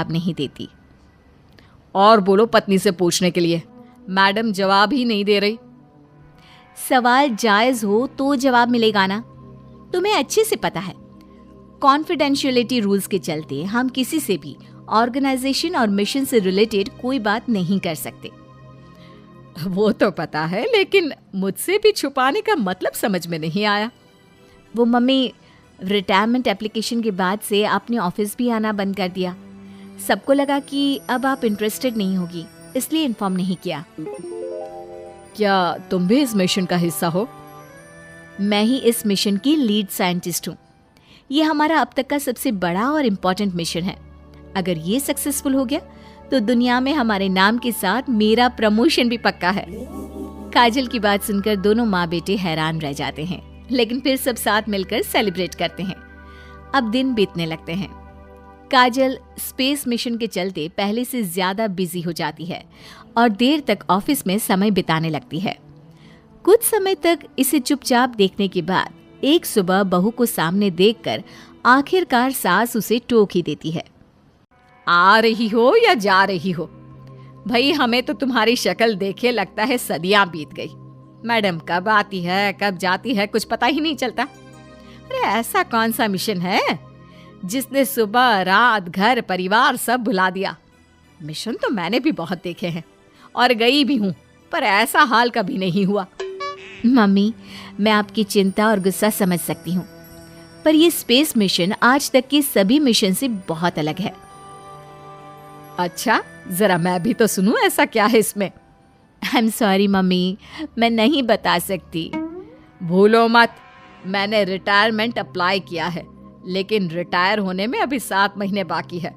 जवाब नहीं देती। और बोलो पत्नी से पूछने के लिए, मैडम जवाब ही नहीं दे रही। सवाल जायज हो तो जवाब मिलेगा ना, तुम्हें अच्छे से पता है। कॉन्फिडेंशियलिटी रूल्स के चलते हम किसी से भी ऑर्गेनाइजेशन और मिशन से रिलेटेड कोई बात नहीं कर सकते। वो तो पता है, लेकिन मुझसे भी छुपाने का मतलब समझ में नहीं आया। वो मम्मी, रिटायरमेंट एप्लीकेशन के बाद से आपने ऑफिस भी आना बंद कर दिया। सबको लगा कि अब आप इंटरेस्टेड नहीं होगी, इसलिए इन्फॉर्म नहीं किया। क्या तुम भी इस मिशन का हिस्सा हो? मैं ही इस मिशन की लीड साइंटिस्ट हूँ। ये हमारा अब तक का सबसे बड़ा और इम्पोर्टेंट मिशन है। अगर ये सक्सेसफुल हो गया तो दुनिया में हमारे नाम के साथ मेरा प्रमोशन भी पक्का है। काजल की बात सुनकर दोनों माँ बेटे हैरान रह जाते हैं, लेकिन फिर सब साथ मिलकर सेलिब्रेट करते हैं। अब दिन बीतने लगते हैं। काजल स्पेस मिशन के चलते पहले से ज्यादा बिजी हो जाती है और देर तक ऑफिस में समय बिताने लगती है। कुछ समय तक इसे चुपचाप देखने के बाद एक सुबह बहू को सामने देखकर आखिरकार सास उसे टोक ही देती है। आ रही हो या जा रही हो? भाई हमें तो तुम्हारी शक्ल देखे लगता है सदियां बीत गई। मैडम कब आती है कब जाती है कुछ पता ही नहीं चलता। अरे ऐसा कौन सा मिशन है जिसने सुबह रात घर परिवार सब भुला दिया? मिशन तो मैंने भी बहुत देखे हैं और गई भी हूँ, पर ऐसा हाल कभी नहीं हुआ। मम्मी, मैं आपकी चिंता और गुस्सा समझ सकती हूँ, पर ये स्पेस मिशन आज तक के सभी मिशन से बहुत अलग है। अच्छा, जरा मैं भी तो सुनूं, ऐसा क्या है इसमें? आई एम सॉरी मम्मी, मैं नहीं बता सकती। भूलो मत, मैंने रिटायरमेंट अप्लाई किया है, लेकिन रिटायर होने में अभी 7 महीने बाकी है,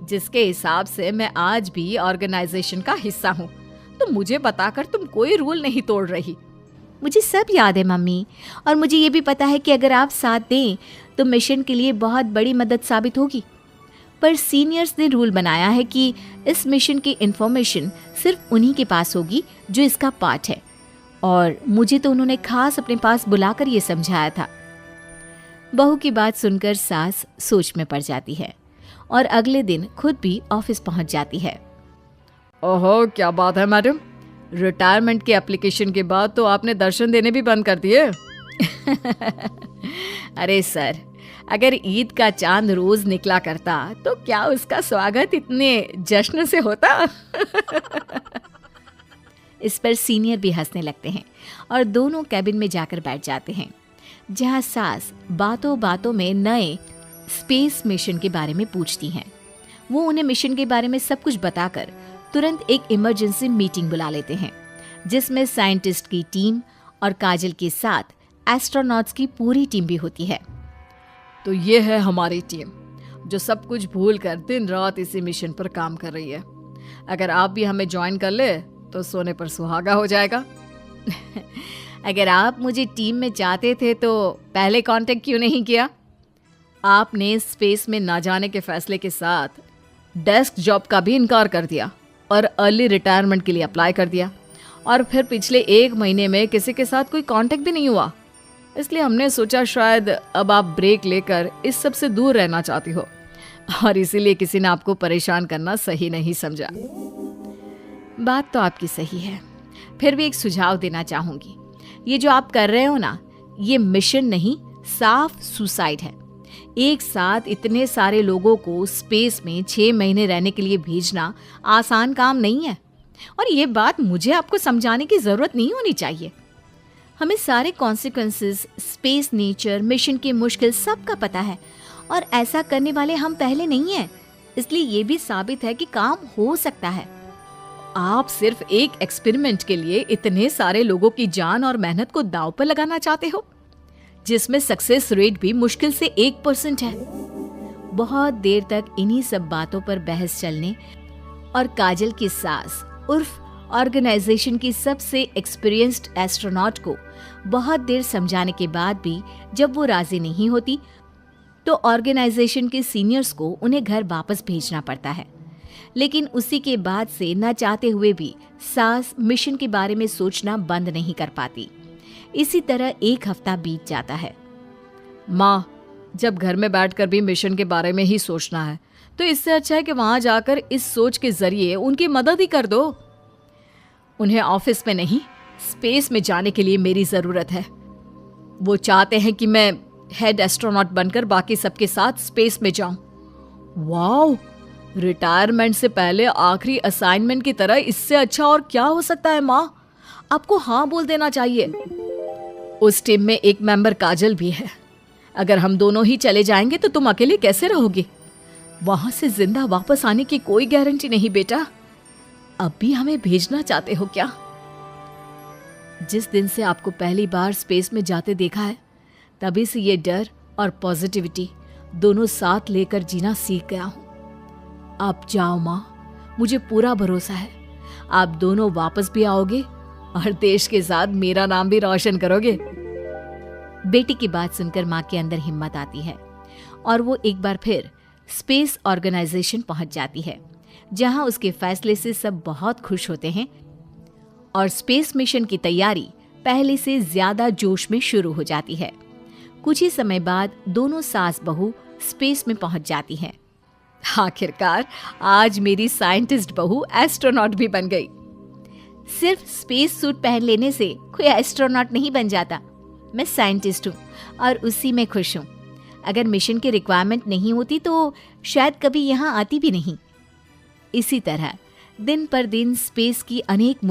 जिसके हिसाब से मैं आज भी ऑर्गेनाइजेशन का हिस्सा हूँ। तो मुझे बताकर तुम कोई रूल नहीं तोड़ रही। मुझे सब याद है मम्मी, और मुझे ये भी पता है कि अगर आप साथ दें तो मिशन के लिए बहुत बड़ी मदद साबित होगी। पर सीनियर्स ने रूल बनाया है कि इस मिशन की इंफॉर्मेशन सिर्फ उन्हीं के पास होगी जो इसका पार्ट है, और मुझे तो उन्होंने खास अपने पास बुलाकर ये समझाया था। बहू की बात सुनकर सास सोच में पड़ जाती है और अगले दिन खुद भी ऑफिस पहुंच जाती है। ओहो, क्या बात है मैडम, रिटायरमेंट के एप्लीकेशन के बाद तो आपने दर्शन देने भी बंद कर दिए। अरे सर, अगर ईद का चांद रोज निकला करता तो क्या उसका स्वागत इतने जश्न से होता? इस पर सीनियर भी हंसने लगते हैं और दोनों कैबिन में जाकर बैठ जाते हैं, जहां सास बातों बातों में नए स्पेस मिशन के बारे में पूछती हैं। वो उन्हें मिशन के बारे में सब कुछ बताकर तुरंत एक इमरजेंसी मीटिंग बुला लेते हैं, जिसमें साइंटिस्ट की टीम और काजल के साथ एस्ट्रोनॉट्स की पूरी टीम भी होती है। तो ये है हमारी टीम, जो सब कुछ भूल कर दिन रात इसी मिशन पर काम कर रही है। अगर आप भी हमें ज्वाइन कर ले तो सोने पर सुहागा हो जाएगा। अगर आप मुझे टीम में चाहते थे तो पहले कांटेक्ट क्यों नहीं किया? आपने स्पेस में ना जाने के फैसले के साथ डेस्क जॉब का भी इनकार कर दिया और अर्ली रिटायरमेंट के लिए अप्लाई कर दिया, और फिर पिछले 1 महीने में किसी के साथ कोई कांटेक्ट भी नहीं हुआ। इसलिए हमने सोचा शायद अब आप ब्रेक लेकर इस सब से दूर रहना चाहती हो, और इसीलिए किसी ने आपको परेशान करना सही नहीं समझा। बात तो आपकी सही है, फिर भी एक सुझाव देना चाहूंगी। ये जो आप कर रहे हो ना, ये मिशन नहीं, साफ सुसाइड है। एक साथ इतने सारे लोगों को स्पेस में 6 महीने रहने के लिए भेजना आसान काम नहीं है, और ये बात मुझे आपको समझाने की जरूरत नहीं होनी चाहिए। हमें सारे कॉन्सिक्वेंसेस, स्पेस नेचर, मिशन की मुश्किल सब का पता है, और ऐसा करने वाले हम पहले नहीं हैं। इसलिए ये भी साबित है कि काम हो सकता है। आप सिर्फ एक एक्सपेरिमेंट के लिए इतने सारे लोगों की जान और मेहनत को दांव पर लगाना चाहते हो, जिसमें सक्सेस रेट भी मुश्किल से 1% है। बहुत देर तक इन्हीं सब बातों पर बहस चलने और काजल की सास उर्फ ऑर्गेनाइजेशन की सबसे एक्सपीरियंस्ड एस्ट्रोनॉट को बहुत देर समझाने के बाद भी जब वो राजी नहीं होती, तो ऑर्गेनाइजेशन के सीनियर्स को उन्हें घर वापस भेजना पड़ता है। लेकिन उसी के बाद से न चाहते हुए भी सास मिशन के बारे में सोचना बंद नहीं कर पाती। इसी तरह 1 हफ्ता बीत जाता है। माँ, जब घर में बैठकर भी मिशन के बारे में ही सोचना है तो इससे अच्छा है कि वहां जाकर इस सोच के जरिए उनकी मदद ही कर दो। उन्हें ऑफिस में नहीं, स्पेस में जाने के लिए मेरी जरूरत है। वो चाहते हैं कि मैं हेड एस्ट्रोनॉट बनकर बाकी सबके साथ स्पेस में जाऊं। वाओ, रिटायरमेंट से पहले आखिरी असाइनमेंट की तरह इससे अच्छा और क्या हो सकता है माँ? आपको हाँ बोल देना चाहिए। उस टीम में एक मेंबर काजल भी है। अगर हम दोनों ही चले जाएंगे तो तुम अकेले कैसे रहोगी? वहां से जिंदा वापस आने की कोई गारंटी नहीं बेटा। अब भी हमें भेजना चाहते हो क्या? जिस दिन से आपको पहली बार स्पेस में जाते देखा है, तभी से ये डर और पॉजिटिविटी दोनों साथ लेकर जीना सीख गया हूं। आप जाओ माँ, मुझे पूरा भरोसा है आप दोनों वापस भी आओगे और देश के साथ मेरा नाम भी रोशन करोगे। बेटी की बात सुनकर माँ के अंदर हिम्मत आती है और वो एक बार फिर स्पेस ऑर्गेनाइजेशन पहुंच जाती है, जहां उसके फैसले से सब बहुत खुश होते हैं और स्पेस मिशन की तैयारी पहले से ज्यादा जोश में शुरू हो जाती है। कुछ ही समय बाद दोनों सास बहू स्पेस में पहुंच जाती हैं। आखिरकार आज मेरी साइंटिस्ट बहू एस्ट्रोनॉट भी बन गई। सिर्फ स्पेस सूट पहन लेने से कोई एस्ट्रोनॉट नहीं बन जाता। मैं साइंटिस्ट हूँ और उसी में खुश हूँ। अगर मिशन की रिक्वायरमेंट नहीं होती तो शायद कभी यहाँ आती भी नहीं। इसी तरह दिन पर दिन स्पेस की अनेक